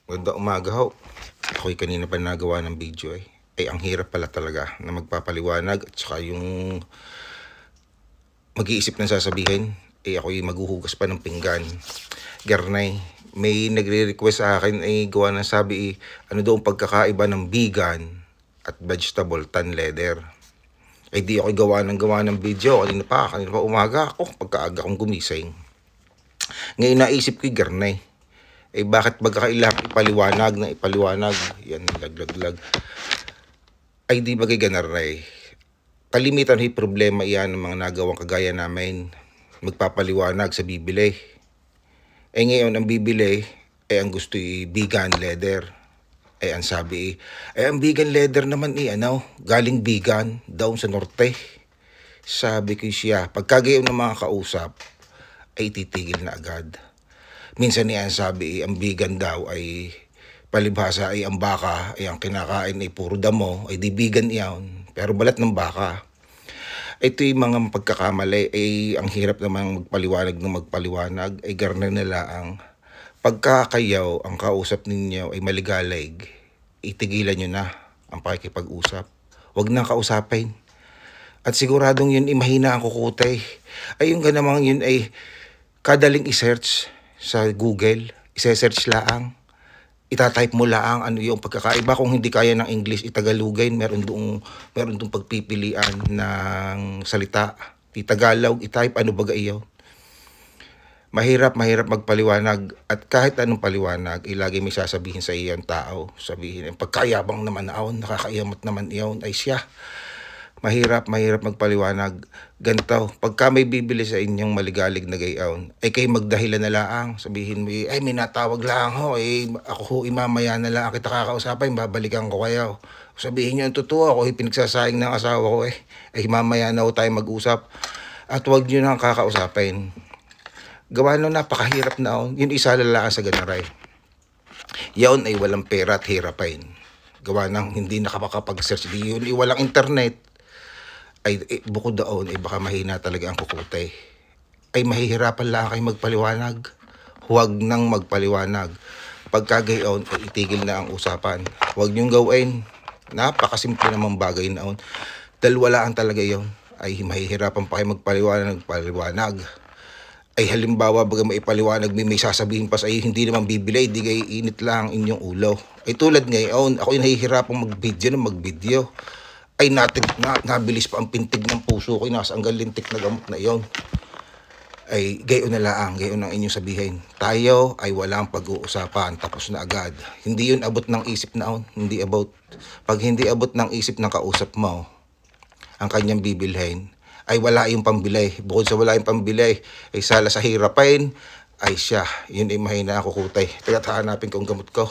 Magandang umaga ho. Ako'y kanina pa nagawa ng video Ay ang hirap pala talaga na magpapaliwanag at saka yung mag-iisip ng sasabihin. Ako'y maghuhugas pa ng pinggan. Garnay, may nagre-request sa akin gawa ng sabi ano daw ang pagkakaiba ng vegan at vegetable tan leather. Di ako'y gawa ng video. Kanina pa umaga ako pagkaaga kong gumising. Ngayon naisip ko'y garnay. Bakit magkakailangan ipaliwanag? Yan, laglag. Di bagay ganaray. Kalimitan ay problema iyan ng mga nagawang kagaya namin. Magpapaliwanag sa bibili. Ngayon, ang bibili, ang gusto vegan leather. Ang sabi, ang vegan leather naman galing vegan, down sa norte. Sabi ko siya, pagkagayon ng mga kausap, titigil na agad. Minsan niya sabi, ang vegan daw ay palibhasa ang baka, ang kinakain puro damo, di vegan iyon, pero balat ng baka. Ito yung mga pagkakamali, ang hirap naman magpaliwanag, garna nila ang pagkakayaw, ang kausap ninyo ay maligalig, itigilan nyo na ang pakikipag-usap. Huwag na kausapin. At siguradong yun mahina ang kukutay. Yung ganamang yun kadaling i-search sa Google, i-search laang, itatype mo laang ano yung pagkakaiba. Kung hindi kaya ng English, itagalugin, meron doong pagpipilian ng salita. Tagalog, i-type ano baga iyo. Mahirap magpaliwanag at kahit anong paliwanag, lagi may sasabihin sa iyong tao. Sabihin, pagkayabang naman aon, nakakayamat naman iyon, ay siya. Mahirap magpaliwanag. Ganito, pagka may bibili sa inyong maligalig na gayaon, kayo magdahilan na laang. Sabihin mo, may natawag lang ho, ako ho, mamaya na lang kita kakausapin, babalikan ko kayo. Sabihin nyo, ang totoo, ako pinagsasaing ng asawa ko mamaya na ho tayo mag-usap. At huwag nyo nang kakausapin. Gawa nung napakahirap na yun isa lalaan sa ganaray. Yaon ay walang pera at hirapin. Gawa nang hindi nakapag-search, yun walang internet. Bukod doon, baka mahina talaga ang kukutay. Mahihirapan lang kayo magpaliwanag. Huwag nang magpaliwanag. Pagkagayon, itigil na ang usapan. Huwag niyong gawin. Napakasimple namang bagay na dahil walaan talaga yun. Mahihirapan pa kayo magpaliwanag. Halimbawa, baga maipaliwanag, may sasabihin pa sa iyo, hindi naman bibili, di kayo init lang inyong ulo. Tulad ngayon, ako yung nahihirapang mag-video. Nabilis pa ang pintig ng puso ko, nasa ang galintik na gamot na iyon. Gayon na lang, gayon ang inyong sabihin. Tayo ay walang pag-uusapan, tapos na agad. Hindi yun abot ng isip na pag hindi abot ng isip ng kausap mo, ang kanyang bibilhin, wala yung pambili. Bukod sa wala yung pambili, sala sa hirapin, siya. Yun mahina ako kutay. Kaya hanapin ko ang gamot ko.